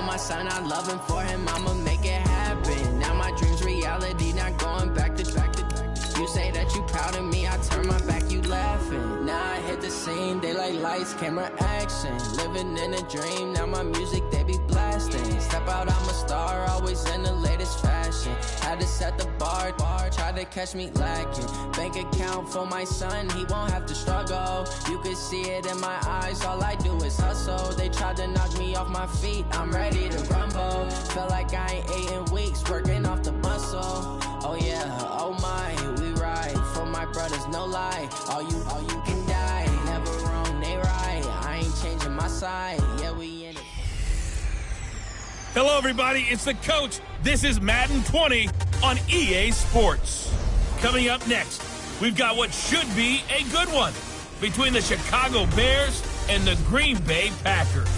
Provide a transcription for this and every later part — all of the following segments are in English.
my son, I love him for him, I'ma make it happen. Now my dream's reality, not going back to. You say that you proud of me, I turn my back, you laughing. Now I hit the scene, they like lights, camera, action. Living in a dream, now my music, they be blasting. Step out, I'm a star, always in the latest fashion. Had to set the bar, try to catch me lacking. Bank account for my son, he won't have to struggle. You can see it in my eyes, all I do is hustle. They tried to knock me off my feet, I'm ready to rumble. Felt like I ain't ate in weeks, working off the muscle. Oh yeah, oh my, we ride for my brothers, no lie. All you can die, never wrong, they right. I ain't changing my side, yeah, we in it. Hello, everybody, it's the coach. This is Madden 20 on EA Sports. Coming up next, we've got what should be a good one between the Chicago Bears and the Green Bay Packers.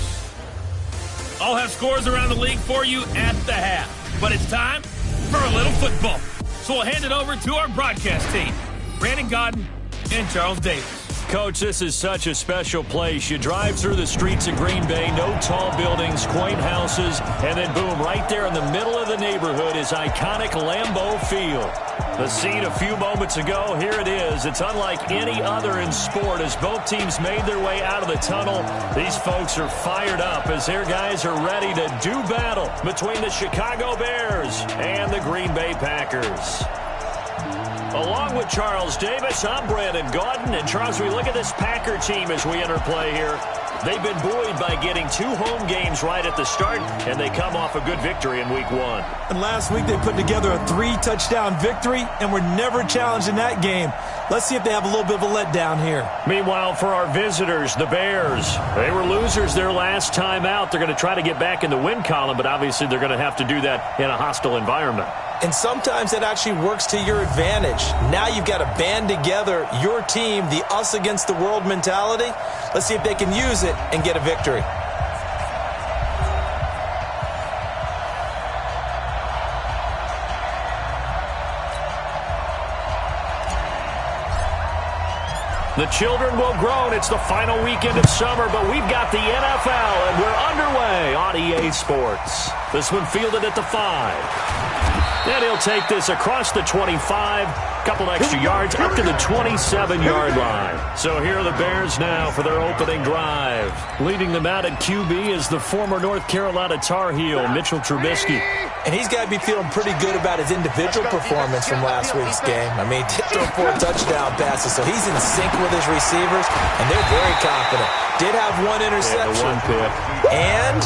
I'll have scores around the league for you at the half, but it's time for a little football. So we'll hand it over to our broadcast team, Brandon Godden and Charles Davis. Coach, this is such a special place. You drive through the streets of Green Bay, no tall buildings, quaint houses, and then boom, right there in the middle of the neighborhood is iconic Lambeau Field. The scene a few moments ago, here it is. It's unlike any other in sport as both teams made their way out of the tunnel. These folks are fired up as their guys are ready to do battle between the Chicago Bears and the Green Bay Packers. Along with Charles Davis, I'm Brandon Gaudin. And Charles, we look at this Packer team as we enter play here. They've been buoyed by getting 2 home games right at the start, and they come off a good victory in Week 1. And last week they put together a 3-touchdown victory, and were never challenged in that game. Let's see if they have a little bit of a letdown here. Meanwhile, for our visitors, the Bears, they were losers their last time out. They're going to try to get back in the win column, but obviously they're going to have to do that in a hostile environment. And sometimes that actually works to your advantage. Now you've got to band together your team, the us against the world mentality. Let's see if they can use it and get a victory. The children will groan. It's the final weekend of summer, but we've got the NFL, and we're underway on EA Sports. This one fielded at the 5. And he'll take this across the 25, couple extra yards, up to the 27-yard line. So here are the Bears now for their opening drive. Leading them out at QB is the former North Carolina Tar Heel, Mitchell Trubisky. And he's got to be feeling pretty good about his individual performance from last week's game. I mean, he threw 4 touchdown passes, so he's in sync with his receivers, and they're very confident. Did have 1 interception. Yeah, 1 pick. And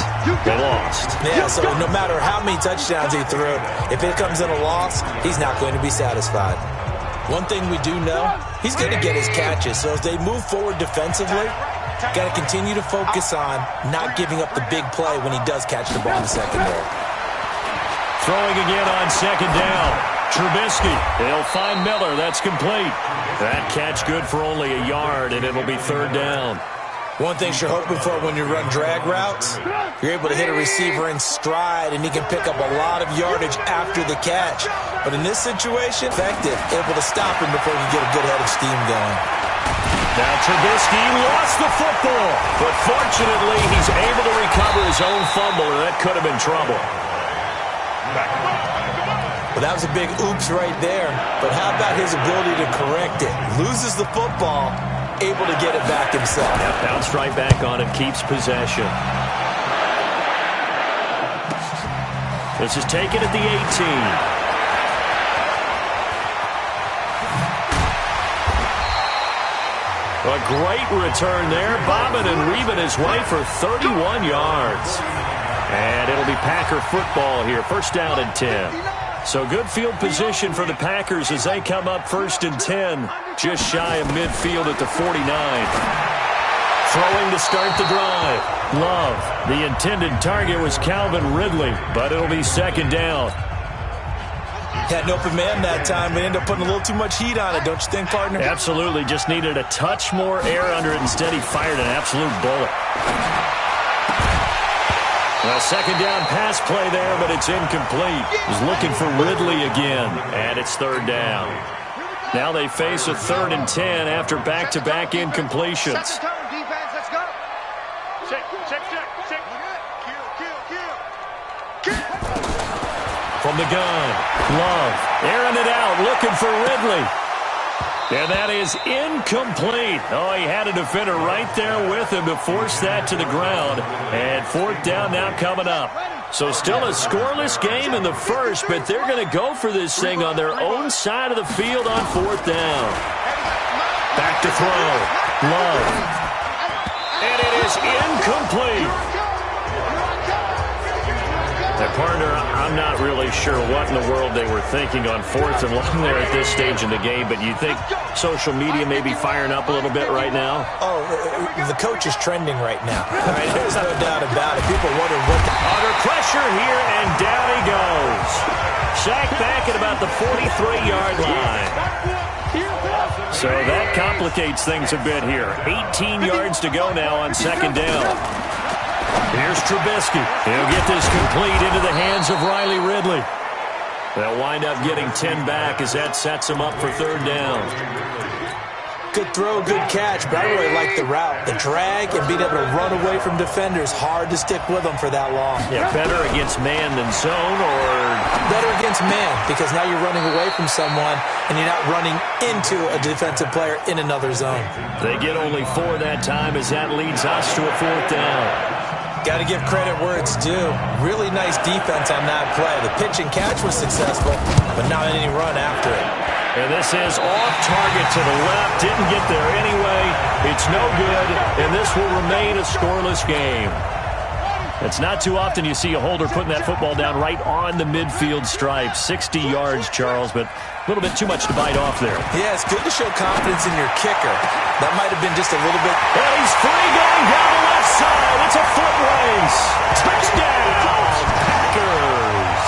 they lost. Yeah, so no matter how many touchdowns he threw, if it comes in a loss, he's not going to be satisfied. One thing we do know, he's going to get his catches. So as they move forward defensively, got to continue to focus on not giving up the big play when he does catch the ball in the secondary. Throwing again on second down. Trubisky, they'll find Miller. That's complete. That catch good for only a yard, and it'll be 3rd down. One thing you're hoping for when you run drag routes, you're able to hit a receiver in stride, and he can pick up a lot of yardage after the catch. But in this situation, effective, able to stop him before he can get a good head of steam going. Now Trubisky lost the football, but fortunately he's able to recover his own fumble, or that could have been trouble. Well, that was a big oops right there, but how about his ability to correct it? Loses the football, able to get it back himself. Yeah, bounced right back on it, keeps possession. This is taken at the 18. A great return there, bobbing and weaving his way for 31 yards. And it'll be Packer football here, 1st down and 10. So good field position for the Packers as they come up 1st and 10, just shy of midfield at the 49. Throwing to start the drive. Love. The intended target was Calvin Ridley, but it'll be 2nd down. Had an open man that time, but ended up putting a little too much heat on it, don't you think, partner? Absolutely. Just needed a touch more air under it. Instead, he fired an absolute bullet. A 2nd down pass play there, but it's incomplete. He's looking for Ridley again, and it's 3rd down. Now they face a 3rd and 10 after back-to-back incompletions. From the gun, Love, airing it out, looking for Ridley. And that is incomplete. Oh, he had a defender right there with him to force that to the ground. And fourth down now coming up. So still a scoreless game in the first, but they're going to go for this thing on their own side of the field on fourth down. Back to throw. Love. And it is incomplete. And partner, I'm not really sure what in the world they were thinking on fourth and long there at this stage in the game, but you think social media may be firing up a little bit right now? Oh, the coach is trending right now. Right, there's no doubt about it. People wonder what... Under pressure here, and down he goes. Sacked back at about the 43-yard line. So that complicates things a bit here. 18 yards to go now on second down. Here's Trubisky. He'll get this complete into the hands of Riley Ridley. They'll wind up getting 10 back as that sets them up for third down. Good throw, good catch, but I really like the route. The drag and being able to run away from defenders, hard to stick with them for that long. Yeah, better against man than zone, or... Better against man, because now you're running away from someone and you're not running into a defensive player in another zone. They get only 4 that time as that leads us to a fourth down. Got to give credit where it's due. Really nice defense on that play. The pitch and catch was successful, but not any run after it. And this is off target to the left. Didn't get there anyway. It's no good, and this will remain a scoreless game. It's not too often you see a holder putting that football down right on the midfield stripe. 60 yards, Charles, but a little bit too much to bite off there. Yeah, it's good to show confidence in your kicker. That might have been just a little bit... And he's free going down the left side. It's a foot race. Touchdown, Packers.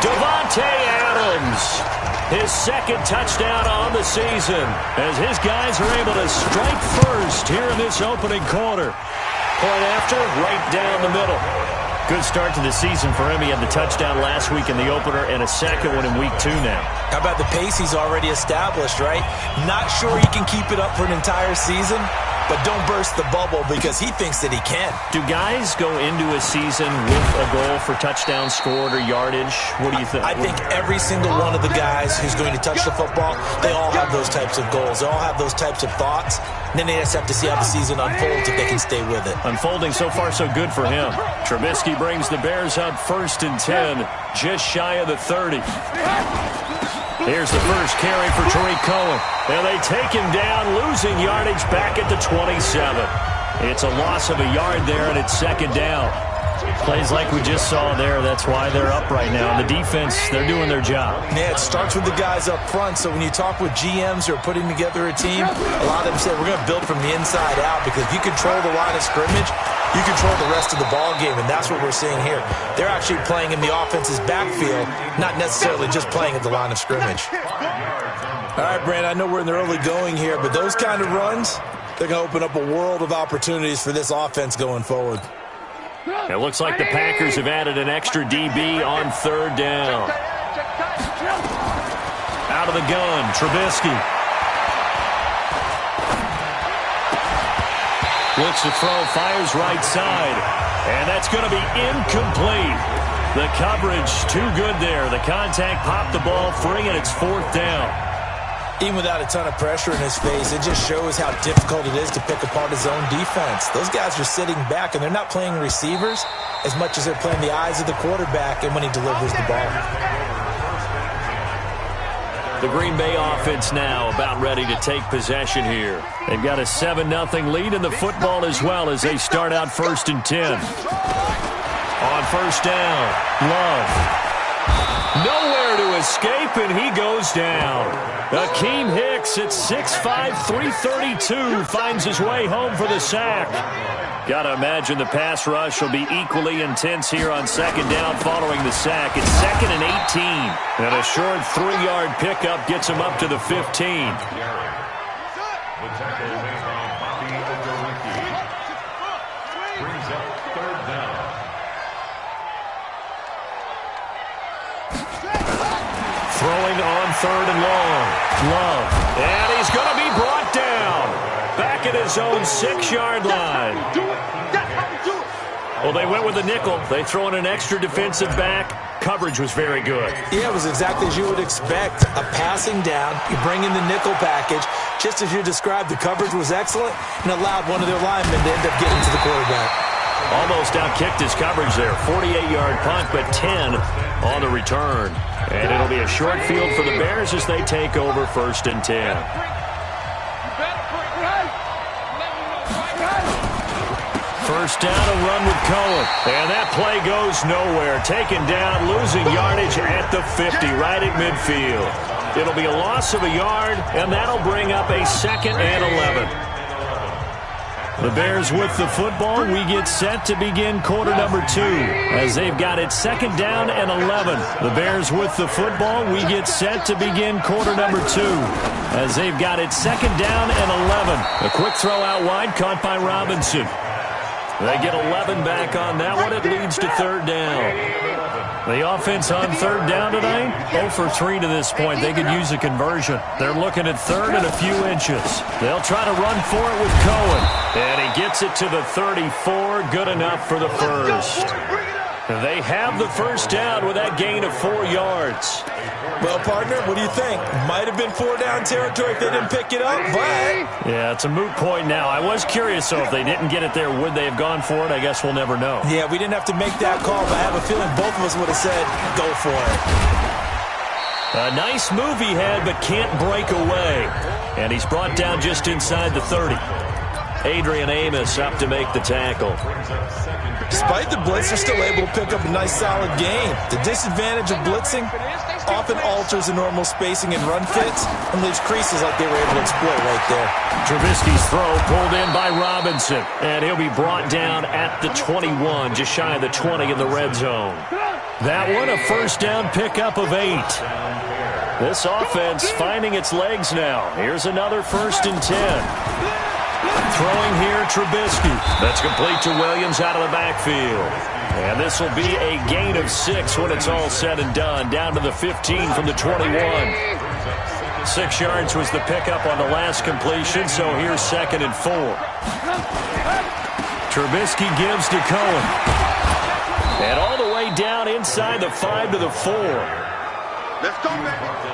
Devontae Adams. His second touchdown on the season as his guys are able to strike first here in this opening quarter. Point after, right down the middle. Good start to the season for him. He had the touchdown last week in the opener and a second one in week 2 now. How about the pace he's already established, right? Not sure he can keep it up for an entire season, but don't burst the bubble because he thinks that he can. Do guys go into a season with a goal for touchdowns scored or yardage? What do you think? I think every single one of the guys who's going to touch the football, they all have those types of goals. They all have those types of thoughts. And then they just have to see how the season unfolds if they can stay with it. Unfolding so far so good for him. Trubisky brings the Bears up 1st and 10, just shy of the 30. Here's the first carry for Tariq Cohen. And they take him down, losing yardage back at the 27. It's a loss of a yard there, and it's second down. Plays like we just saw there. That's why they're up right now. The defense, they're doing their job. Yeah, it starts with the guys up front. So when you talk with GMs who are putting together a team, a lot of them say, we're going to build from the inside out, because if you control the line of scrimmage, you control the rest of the ball game, and that's what we're seeing here. They're actually playing in the offense's backfield, not necessarily just playing at the line of scrimmage. All right, Brandon, I know we're in the early going here, but those kind of runs, they're going to open up a world of opportunities for this offense going forward. It looks like the Packers have added an extra DB on third down. Out of the gun, Trubisky. Looks to throw, fires right side. And that's going to be incomplete. The coverage too good there. The contact popped the ball free, and it's fourth down. Even without a ton of pressure in his face, it just shows how difficult it is to pick apart his own defense. Those guys are sitting back, and they're not playing receivers as much as they're playing the eyes of the quarterback and when he delivers the ball. The Green Bay offense now about ready to take possession here. They've got a 7-0 lead in the football as well as they start out 1st and 10. On first down, Love. Nowhere to escape, and he goes down. Akeem Hicks at 6'5", 332 finds his way home for the sack. Got to imagine the pass rush will be equally intense here on second down following the sack. It's 2nd and 18. And a short 3-yard pickup gets him up to the 15. Throwing on third and long. Love. And he's going to be brought down. Back at his own 6-yard line. Well, they went with the nickel. They throw in an extra defensive back. Coverage was very good. Yeah, it was exactly as you would expect. A passing down, you bring in the nickel package. Just as you described, the coverage was excellent and allowed one of their linemen to end up getting to the quarterback. Almost outkicked his coverage there. 48-yard punt, but 10 on the return. And it'll be a short field for the Bears as they take over 1st and 10. First down, a run with Cohen. And that play goes nowhere. Taken down, losing yardage at the 50, right at midfield. It'll be a loss of a yard, and that'll bring up a 2nd and 11. The Bears with the football. We get set to begin quarter number 2 as they've got it 2nd down and 11. The Bears with the football. We get set to begin quarter number 2 as they've got it 2nd down and 11. A quick throw out wide caught by Robinson. They get 11 back on that one. It leads to 3rd down. The offense on 3rd down tonight, 0 for 3 to this point. They could use a conversion. They're looking at 3rd and a few inches. They'll try to run for it with Cohen. And he gets it to the 34. Good enough for the first. They have the first down with that gain of 4 yards. Well, partner, what do you think? Might have been 4-down territory if they didn't pick it up, but... Yeah, it's a moot point now. I was curious, though, if they didn't get it there, would they have gone for it? I guess we'll never know. Yeah, we didn't have to make that call, but I have a feeling both of us would have said, go for it. A nice move he had, but can't break away. And he's brought down just inside the 30. Adrian Amos up to make the tackle. Despite the blitz, they're still able to pick up a nice solid gain. The disadvantage of blitzing often alters the normal spacing and run fits and leaves creases like they were able to exploit right there. Trubisky's throw pulled in by Robinson, and he'll be brought down at the 21, just shy of the 20 in the red zone. That one, a first down pickup of 8. This offense finding its legs now. Here's another 1st and 10. Throwing here, Trubisky. That's complete to Williams out of the backfield. And this will be a gain of 6 when it's all said and done. Down to the 15 from the 21. 6 yards was the pickup on the last completion, so here's 2nd and 4. Trubisky gives to Cohen. And all the way down inside the 5 to the 4. Let's go, baby.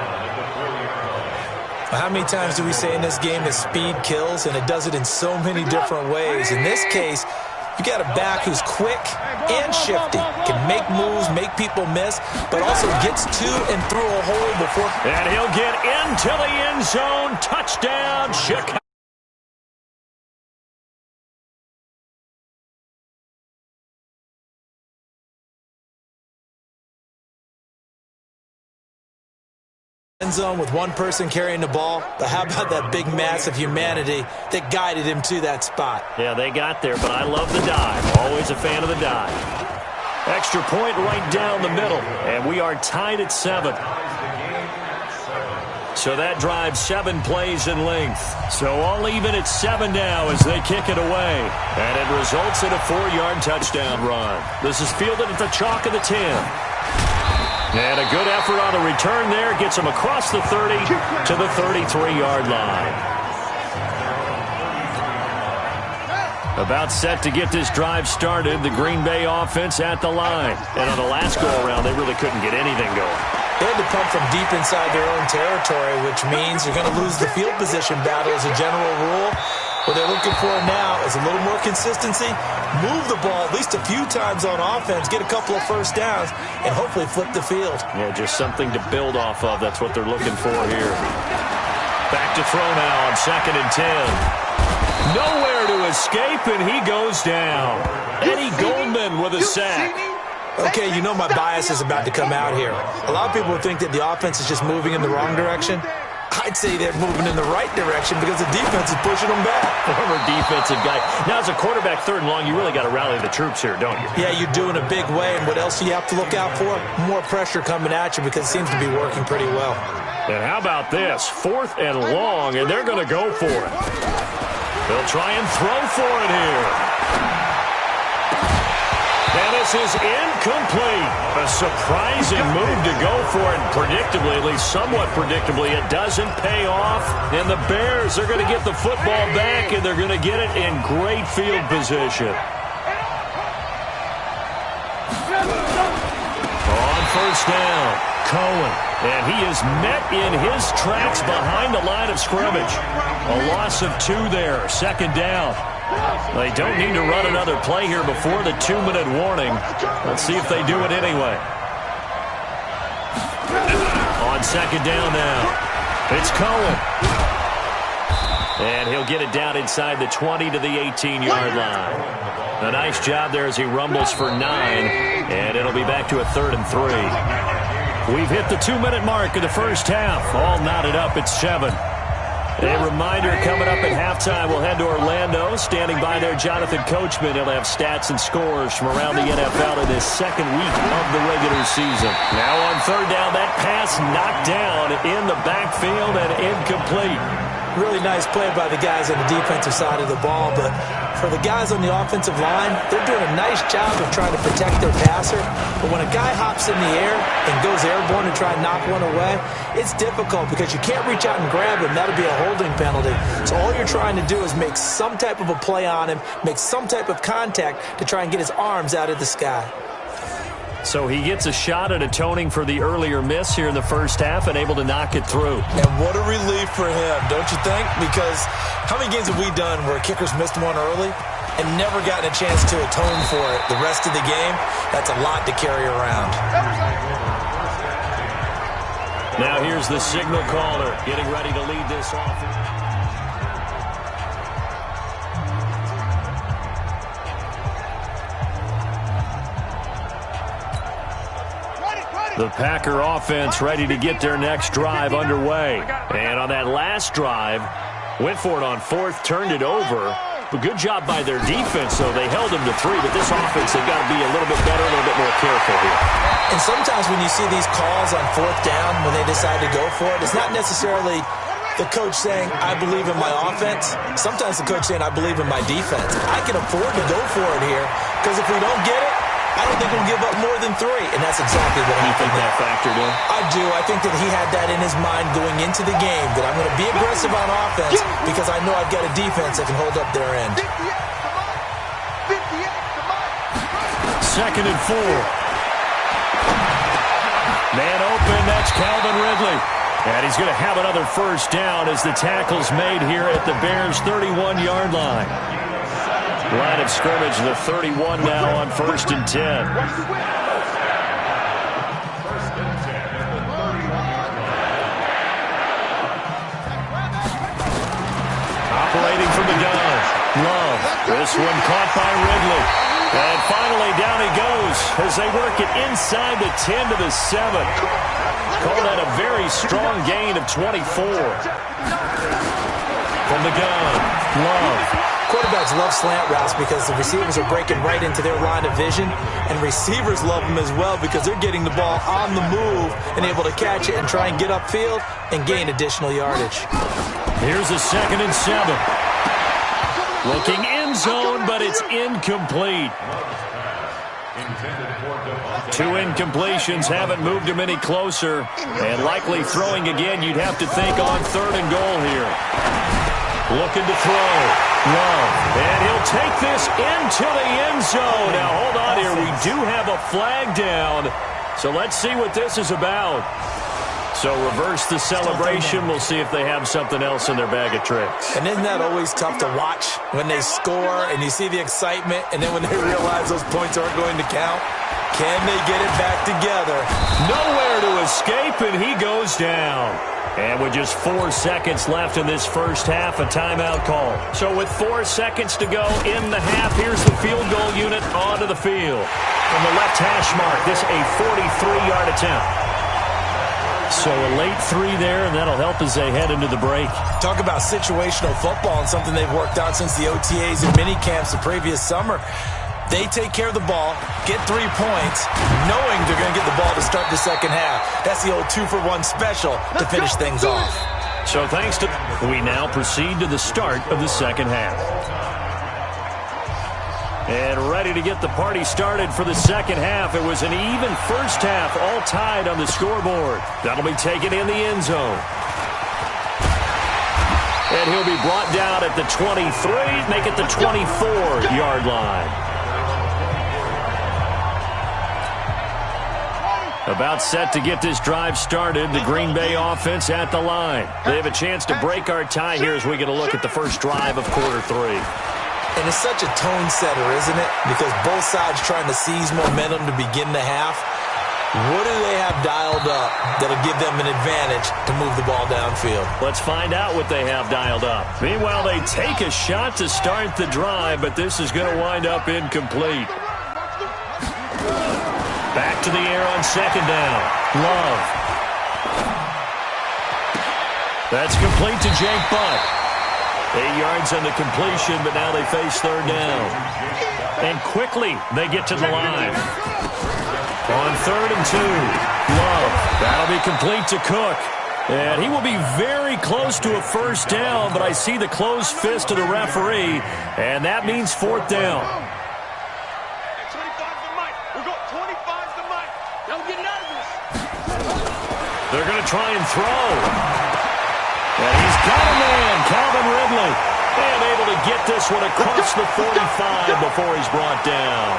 How many times do we say in this game that speed kills, and it does it in so many different ways? In this case, you got a back who's quick and shifty, can make moves, make people miss, but also gets to and through a hole before. And he'll get into the end zone. Touchdown, Chicago. End zone with one person carrying the ball, but how about that big mass of humanity that guided him to that spot? Yeah, they got there, but I love the dive. Always a fan of the dive. Extra point right down the middle, and we are tied at 7. So that drives 7 plays in length. So all even at 7 now as they kick it away. And it results in a 4-yard touchdown run. This is fielded at the chalk of the 10. And a good effort on the return there. Gets him across the 30 to the 33-yard line. About set to get this drive started. The Green Bay offense at the line. And on the last go-around, they really couldn't get anything going. They had to punt from deep inside their own territory, which means you're going to lose the field position battle as a general rule. What they're looking for now is a little more consistency, move the ball at least a few times on offense, get a couple of first downs, and hopefully flip the field. Yeah, just something to build off of. That's what they're looking for here. Back to throw now on 2nd and 10. Nowhere to escape, and he goes down. Eddie Goldman with a sack. Okay, you know my bias is about to come out here. A lot of people think that the offense is just moving in the wrong direction. I'd say they're moving in the right direction because the defense is pushing them back. Former defensive guy. Now, as a quarterback 3rd and long, you really got to rally the troops here, don't you? Yeah, you do in a big way. And what else do you have to look out for? More pressure coming at you because it seems to be working pretty well. And how about this? 4th and long, and they're going to go for it. They'll try and throw for it here. And this is incomplete. A surprising move to go for it. Predictably, at least somewhat predictably, it doesn't pay off. And the Bears are going to get the football back, and they're going to get it in great field position. first down. Cohen. And he is met in his tracks behind the line of scrimmage. A loss of 2 there. Second down. They don't need to run another play here before the 2-minute warning. Let's see if they do it anyway. On second down now, it's Cohen. And he'll get it down inside the 20 to the 18-yard line. A nice job there as he rumbles for 9, and it'll be back to a 3rd and 3. We've hit the 2-minute mark of the first half. All knotted up at 7. A reminder, coming up at halftime, we'll head to Orlando. Standing by there, Jonathan Coachman. He'll have stats and scores from around the NFL in this second week of the regular season. Now on third down, that pass knocked down in the backfield and incomplete. Really nice play by the guys on the defensive side of the ball, but for the guys on the offensive line, they're doing a nice job of trying to protect their passer. But when a guy hops in the air and goes airborne and try and knock one away, it's difficult because you can't reach out and grab him. That'll be a holding penalty. So all you're trying to do is make some type of a play on him, make some type of contact to try and get his arms out of the sky. So he gets a shot at atoning for the earlier miss here in the first half and able to knock it through. And what a relief for him, don't you think? Because how many games have we done where kickers missed one early and never gotten a chance to atone for it the rest of the game? That's a lot to carry around. Now here's the signal caller getting ready to lead this offense. The Packer offense ready to get their next drive underway. And on that last drive, went for it on 4th, turned it over. But good job by their defense, though. They held them to 3, but this offense, they've got to be a little bit better, a little bit more careful here. And sometimes when you see these calls on 4th down, when they decide to go for it, it's not necessarily the coach saying, I believe in my offense. Sometimes the coach saying, I believe in my defense. I can afford to go for it here, because if we don't get it, I don't think we'll give up more than 3, and that's exactly what You happened. think that factored in? I do. I think that he had that in his mind going into the game, that I'm going to be aggressive on offense because I know I've got a defense that can hold up their end. 2nd and 4. Man open, that's Calvin Ridley. And he's going to have another first down as the tackle's made here at the Bears' 31-yard line. Line of scrimmage, the 31 now on 1st and 10. Operating from the gun. Love. This one caught by Ridley. And finally down he goes as they work it inside the 10 to the 7. Call that a very strong gain of 24. From the gun. Love. Quarterbacks love slant routes because the receivers are breaking right into their line of vision, and receivers love them as well because they're getting the ball on the move and able to catch it and try and get upfield and gain additional yardage. Here's a 2nd and 7. Looking end zone, but it's incomplete. 2 incompletions haven't moved him any closer, and likely throwing again, you'd have to think on 3rd and goal here. Looking to throw. Love. And he'll take this into the end zone. Now, hold on here. We do have a flag down. So let's see what this is about. So reverse the celebration. We'll see if they have something else in their bag of tricks. And isn't that always tough to watch when they score and you see the excitement, and then when they realize those points aren't going to count? Can they get it back together? Nowhere to escape, and he goes down. And with just 4 seconds left in this first half, a timeout call. So with 4 seconds to go in the half, here's the field goal unit onto the field. From the left hash mark, this a 43-yard attempt. So a late 3 there, and that'll help as they head into the break. Talk about situational football and something they've worked on since the OTAs and mini camps the previous summer. They take care of the ball, get 3 points, knowing they're going to get the ball to start the second half. That's the old 2-for-1 special to finish things off. So thanks to... We now proceed to the start of the second half. And ready to get the party started for the second half. It was an even first half, all tied on the scoreboard. That'll be taken in the end zone. And he'll be brought down at the 23, make it the 24-yard line. About set to get this drive started. The Green Bay offense at the line. They have a chance to break our tie here as we get a look at the first drive of quarter 3. And it's such a tone setter, isn't it? Because both sides trying to seize momentum to begin the half. What do they have dialed up that'll give them an advantage to move the ball downfield? Let's find out what they have dialed up. Meanwhile, they take a shot to start the drive, but this is going to wind up incomplete. Back to the air on second down. Love. That's complete to Jake Butt. 8 yards on the completion, but now they face third down. And quickly, they get to the line. On 3rd and 2, Love. That'll be complete to Cook. And he will be very close to a first down, but I see the closed fist of the referee, and that means 4th down. They're going to try and throw. And he's got a man, Calvin Ridley. And able to get this one across the 45 before he's brought down.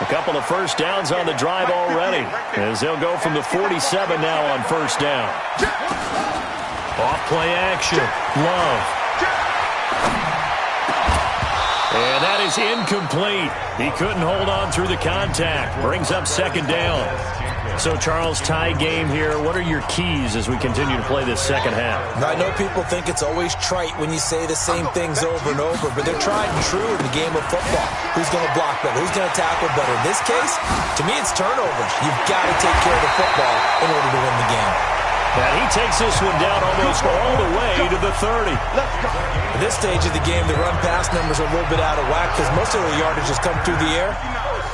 A couple of first downs on the drive already, as they'll go from the 47 now on first down. Off play action. Love. And that is incomplete. He couldn't hold on through the contact. Brings up second down. So, Charles, tie game here. What are your keys as we continue to play this second half? I know people think it's always trite when you say the same things over and over, but they're tried and true in the game of football. Who's going to block better? Who's going to tackle better? In this case, to me, it's turnovers. You've got to take care of the football in order to win the game. And he takes this one down almost all the way to the 30. At this stage of the game, the run-pass numbers are a little bit out of whack because most of the yardage has come through the air.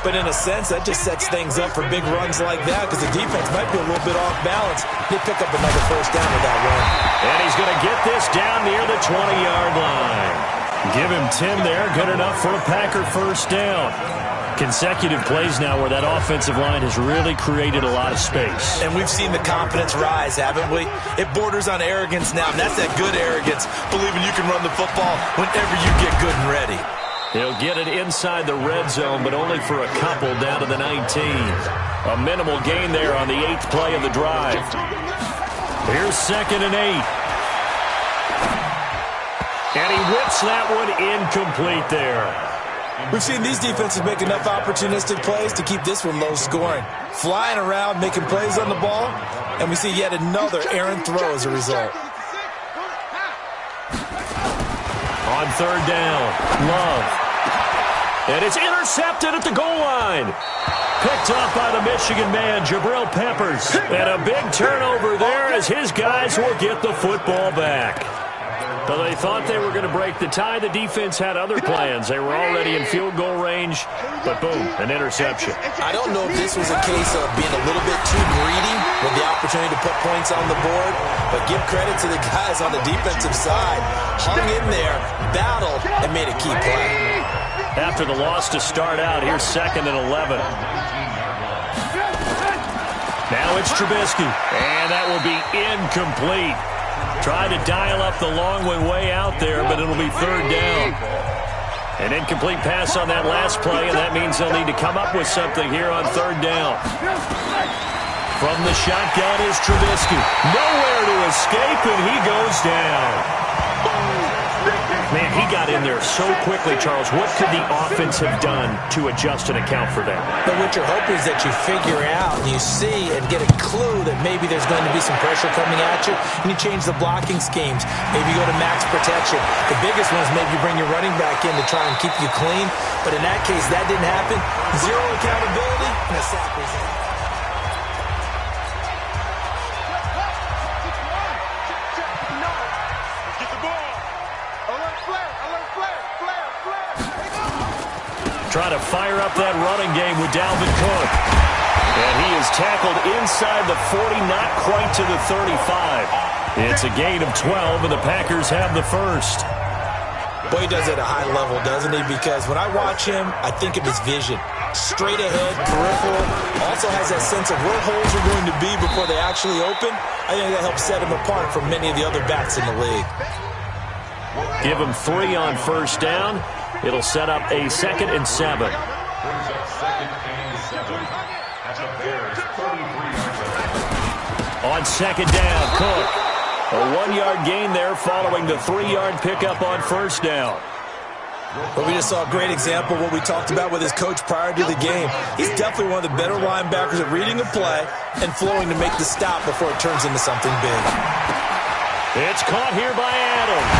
But in a sense, that just sets things up for big runs like that because the defense might be a little bit off balance. They pick up another first down with that run. And he's going to get this down near the 20-yard line. Give him 10 there. Good enough for a Packer first down. Consecutive plays now where that offensive line has really created a lot of space. And we've seen the confidence rise, haven't we? It borders on arrogance now, and that's that good arrogance, believing you can run the football whenever you get good and ready. He'll get it inside the red zone, but only for a couple down to the 19. A minimal gain there on the 8th play of the drive. Here's 2nd and 8. And he whips that one incomplete there. We've seen these defenses make enough opportunistic plays to keep this one low scoring. Flying around, making plays on the ball, and we see yet another errant throw as a result. On 3rd down, Love. And it's intercepted at the goal line. Picked off by the Michigan man, Jabril Peppers. And a big turnover there as his guys will get the football back. But they thought they were going to break the tie. The defense had other plans. They were already in field goal range, but boom, an interception. I don't know if this was a case of being a little bit too greedy with the opportunity to put points on the board, but give credit to the guys on the defensive side. Hung in there, battled, and made a key play. After the loss to start out, here's 2nd and 11. Now it's Trubisky, and that will be incomplete. Tried to dial up the long way out there, but it'll be 3rd down. An incomplete pass on that last play, and that means they'll need to come up with something here on 3rd down. From the shotgun is Trubisky. Nowhere to escape, and he goes down. Man, he got in there so quickly, Charles. What could the offense have done to adjust and account for that? But what you're hoping is that you figure out and you see and get a clue that maybe there's going to be some pressure coming at you, and you change the blocking schemes. Maybe you go to max protection. The biggest one is maybe you bring your running back in to try and keep you clean. But in that case, that didn't happen. Zero accountability and a sack result. Trying to fire up that running game with Dalvin Cook. And he is tackled inside the 40, not quite to the 35. It's a gain of 12, and the Packers have the first. Boy, he does it at a high level, doesn't he? Because when I watch him, I think of his vision. Straight ahead, peripheral. Also has that sense of where holes are going to be before they actually open. I think that helps set him apart from many of the other backs in the league. Give him 3 on first down. It'll set up a 2nd and 7. On second down, Cook. A 1-yard gain there following the 3-yard pickup on first down. But we just saw a great example of what we talked about with his coach prior to the game. He's definitely one of the better linebackers at reading a play and flowing to make the stop before it turns into something big. It's caught here by Adams.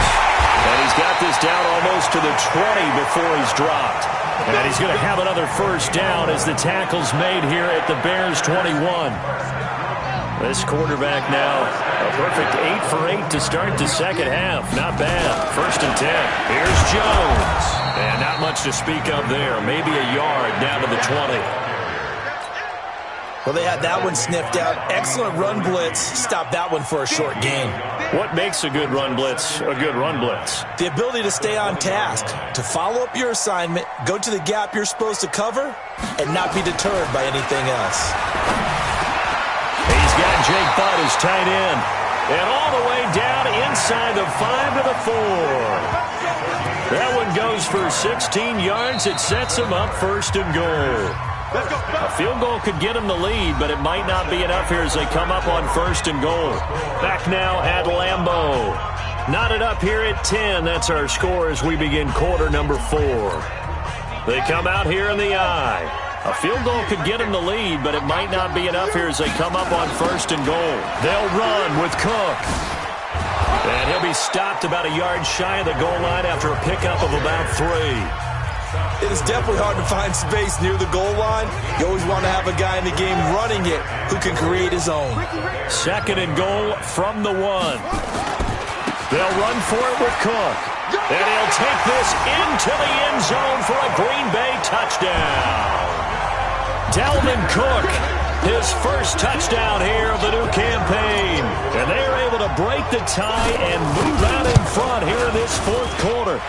And he's got this down almost to the 20 before he's dropped. And he's going to have another first down as the tackle's made here at the Bears' 21. This quarterback now, a perfect 8 for 8 to start the second half. Not bad. First and 10. Here's Jones. And not much to speak of there. Maybe a yard down to the 20. Well, they had that one sniffed out. Excellent run blitz. Stopped that one for a short gain. What makes a good run blitz a good run blitz? The ability to stay on task, to follow up your assignment, go to the gap you're supposed to cover, and not be deterred by anything else. He's got Jake Butt as tight end. And all the way down inside the 5 to the 4. That one goes for 16 yards. It sets him up first and goal. A field goal could get him the lead, but it might not be enough here as they come up on first and goal. Back now at Lambeau. Knotted up here at 10. That's our score as we begin quarter number 4. They come out here in the eye. A field goal could get him the lead, but it might not be enough here as they come up on first and goal. They'll run with Cook. And he'll be stopped about a yard shy of the goal line after a pickup of about 3. It is definitely hard to find space near the goal line. You always want to have a guy in the game running it who can create his own. Second and goal from the 1. They'll run for it with Cook. And he'll take this into the end zone for a Green Bay touchdown. Dalvin Cook, his first touchdown here of the new campaign. And they're able to break the tie and move out in front here in this fourth quarter.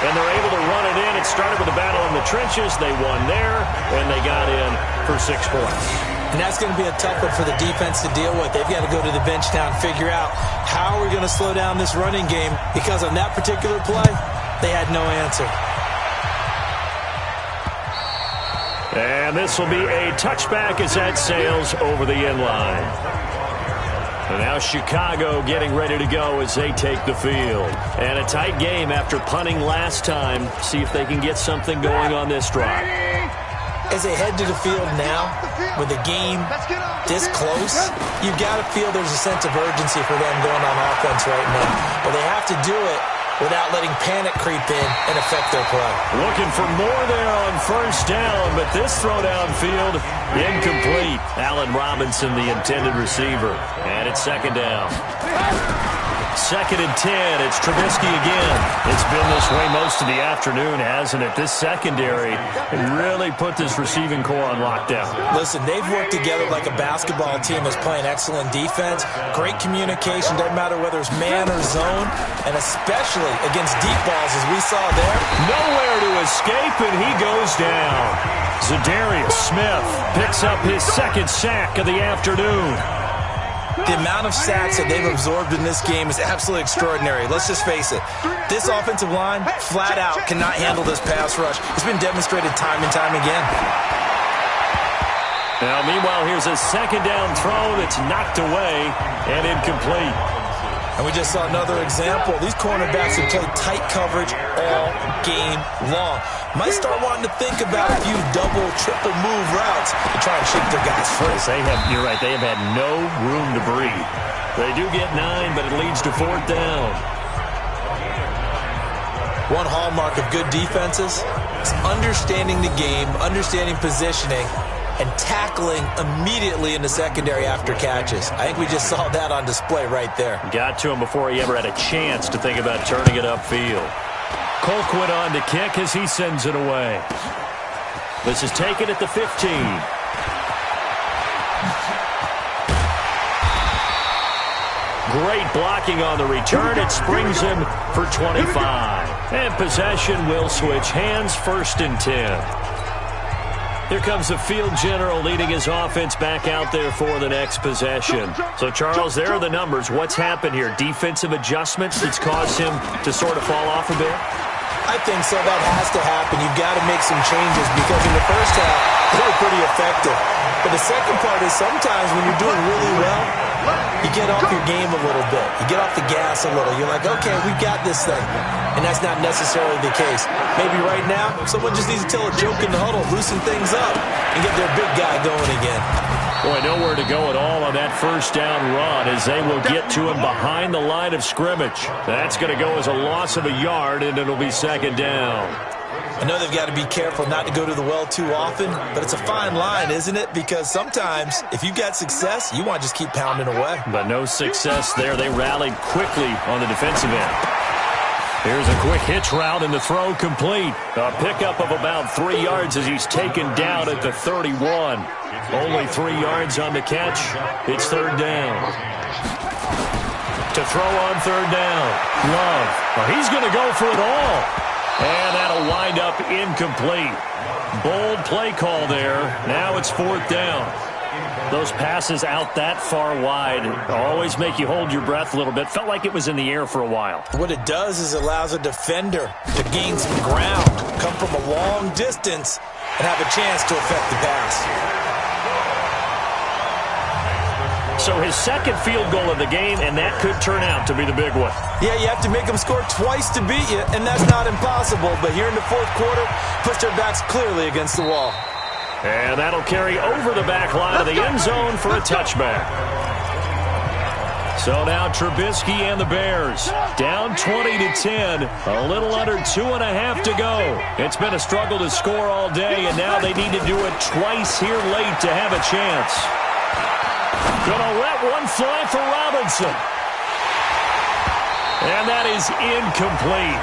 And they're able to run it in. It started with a battle in the trenches. They won there, and they got in for 6 points. And that's going to be a tough one for the defense to deal with. They've got to go to the bench now and figure out how we're going to slow down this running game, because on that particular play, they had no answer. And this will be a touchback as that sails over the end line. And now Chicago getting ready to go as they take the field. And a tight game after punting last time. See if they can get something going on this drive. As they head to the field now, with the game this close, you've got to feel there's a sense of urgency for them going on offense right now. But they have to do it without letting panic creep in and affect their play. Looking for more there on first down, but this throw downfield incomplete. Allen Robinson, the intended receiver. And it's second down. Second and 10. It's Trubisky again. It's been this way most of the afternoon, hasn't it? This secondary really put this receiving core on lockdown. Listen, they've worked together like a basketball team that's playing excellent defense. Great communication. Doesn't matter whether it's man or zone. And especially against deep balls, as we saw there. Nowhere to escape, and he goes down. Zadarius Smith picks up his second sack of the afternoon. The amount of sacks that they've absorbed in this game is absolutely extraordinary. Let's just face it. This offensive line, flat out, cannot handle this pass rush. It's been demonstrated time and time again. Now, meanwhile, here's a second down throw that's knocked away and incomplete. And we just saw another example. These cornerbacks have played tight coverage all game long. Might start wanting to think about a few double, triple move routes to try and shake their guys free. You're right, they have had no room to breathe. They do get 9, but it leads to fourth down. One hallmark of good defenses is understanding the game, understanding positioning, and tackling immediately in the secondary after catches. I think we just saw that on display right there. Got to him before he ever had a chance to think about turning it upfield. Colquitt on to kick as he sends it away. This is taken at the 15. Great blocking on the return. It springs him for 25. And possession will switch hands, first and 10. Here comes the field general leading his offense back out there for the next possession. So, Charles, there are the numbers. What's happened here? Defensive adjustments that's caused him to sort of fall off a bit? I think so. That has to happen. You've got to make some changes because in the first half, they were pretty effective. But the second part is sometimes when you're doing really well, you get off your game a little bit. You get off the gas a little. You're like, okay, we got this thing. And that's not necessarily the case. Maybe right now, someone just needs to tell a joke in the huddle, loosen things up, and get their big guy going again. Boy, nowhere to go at all on that first down run as they will get to him behind the line of scrimmage. That's going to go as a loss of a yard, and it'll be second down. I know they've got to be careful not to go to the well too often, but it's a fine line, isn't it? Because sometimes, if you've got success, you want to just keep pounding away. But no success there. They rallied quickly on the defensive end. Here's a quick hitch route, and the throw complete. A pickup of about 3 yards as he's taken down at the 31. Only 3 yards on the catch. It's third down. To throw on third down. Love. Well, he's going to go for it all. And that'll wind up incomplete. Bold play call there. Now it's fourth down. Those passes out that far wide always make you hold your breath a little bit. Felt like it was in the air for a while. What it does is it allows a defender to gain some ground, come from a long distance, and have a chance to affect the pass. So his second field goal of the game, and that could turn out to be the big one. Yeah, you have to make them score twice to beat you, and that's not impossible. But here in the fourth quarter, push their backs clearly against the wall. And that'll carry over the back line of the end zone for a touchback. So now Trubisky and the Bears down 20-10, a little under 2.5 to go. It's been a struggle to score all day, and now they need to do it twice here late to have a chance. Gonna let one fly for Robinson. And that is incomplete.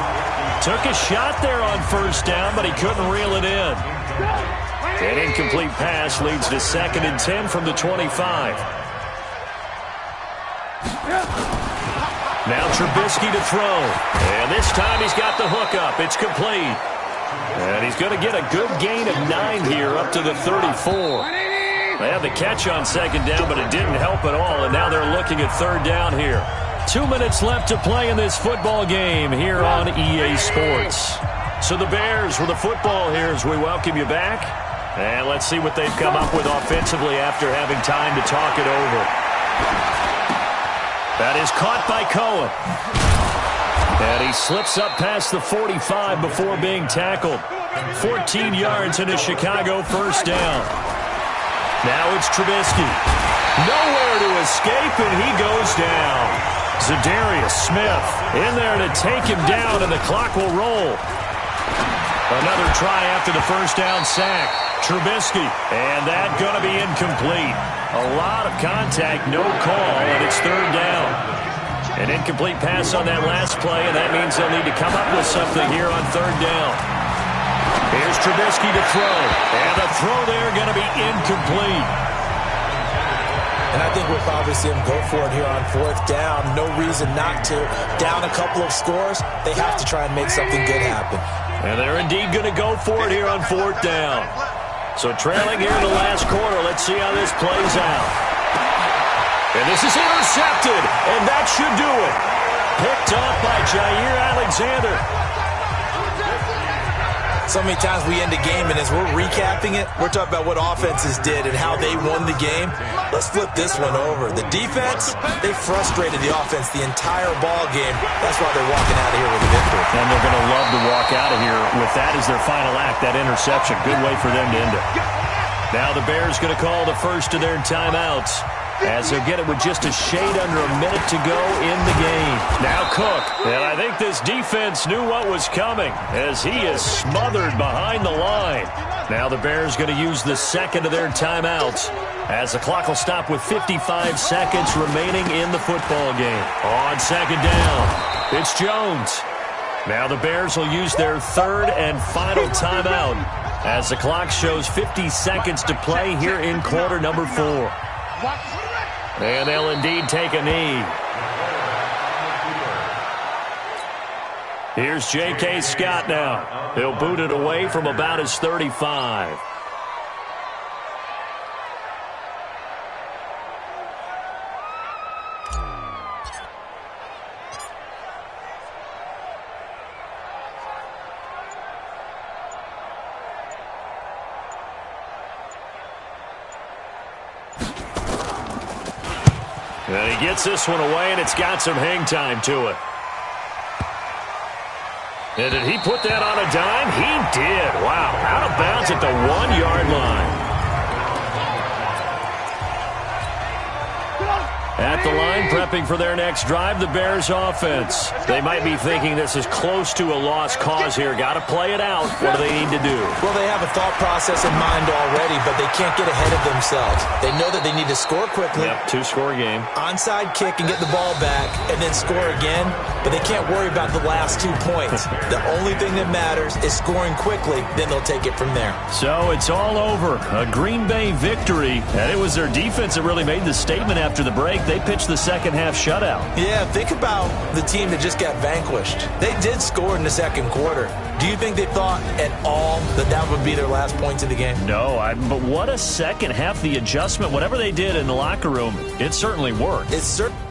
Took a shot there on first down, but he couldn't reel it in. An incomplete pass leads to 2nd and 10 from the 25. Now Trubisky to throw. And this time he's got the hook up. It's complete. And he's going to get a good gain of 9 here up to the 34. They had the catch on second down, but it didn't help at all, and now they're looking at third down here. 2 minutes left to play in this football game here on EA Sports. So the Bears with the football here as we welcome you back. And let's see what they've come up with offensively after having time to talk it over. That is caught by Cohen. And he slips up past the 45 before being tackled. 14 yards and a Chicago first down. Now it's Trubisky. Nowhere to escape, and he goes down. Zadarius Smith in there to take him down, and the clock will roll. Another try after the first down sack. Trubisky, and that going to be incomplete. A lot of contact, no call, and it's third down. An incomplete pass on that last play, and that means they'll need to come up with something here on third down. Here's Trubisky to throw. And the throw there going to be incomplete. And I think we'll probably see him go for it here on fourth down. No reason not to. Down a couple of scores, they have to try and make something good happen. And they're indeed going to go for it here on fourth down. So trailing here in the last quarter, let's see how this plays out. And this is intercepted, and that should do it. Picked off by Jair Alexander. So many times we end a game, and as we're recapping it, we're talking about what offenses did and how they won the game. Let's flip this one over. The defense, they frustrated the offense the entire ball game. That's why they're walking out of here with a victory. And they're going to love to walk out of here with that as their final act, that interception. Good way for them to end it. Now the Bears going to call the first of their timeouts, as they'll get it with just a shade under a minute to go in the game. Now Cook, and I think this defense knew what was coming as he is smothered behind the line. Now the Bears going to use the second of their timeouts as the clock will stop with 55 seconds remaining in the football game. On second down, it's Jones. Now the Bears will use their third and final timeout as the clock shows 50 seconds to play here in quarter number 4. And they'll indeed take a knee. Here's J.K. Scott now. He'll boot it away from about his 35. And he gets this one away, and it's got some hang time to it. And did he put that on a dime? He did. Wow. Out of bounds at the 1-yard line. At the line, prepping for their next drive, the Bears offense. They might be thinking this is close to a lost cause here. Got to play it out. What do they need to do? Well, they have a thought process in mind already, but they can't get ahead of themselves. They know that they need to score quickly. Yep, 2-score game. Onside kick and get the ball back and then score again, but they can't worry about the last 2 points. The only thing that matters is scoring quickly, then they'll take it from there. So it's all over. A Green Bay victory, and it was their defense that really made the statement after the break. They pitched the second-half shutout. Yeah, think about the team that just got vanquished. They did score in the second quarter. Do you think they thought at all that that would be their last points of the game? No, but what a second half. The adjustment, whatever they did in the locker room, it certainly worked. It's certainly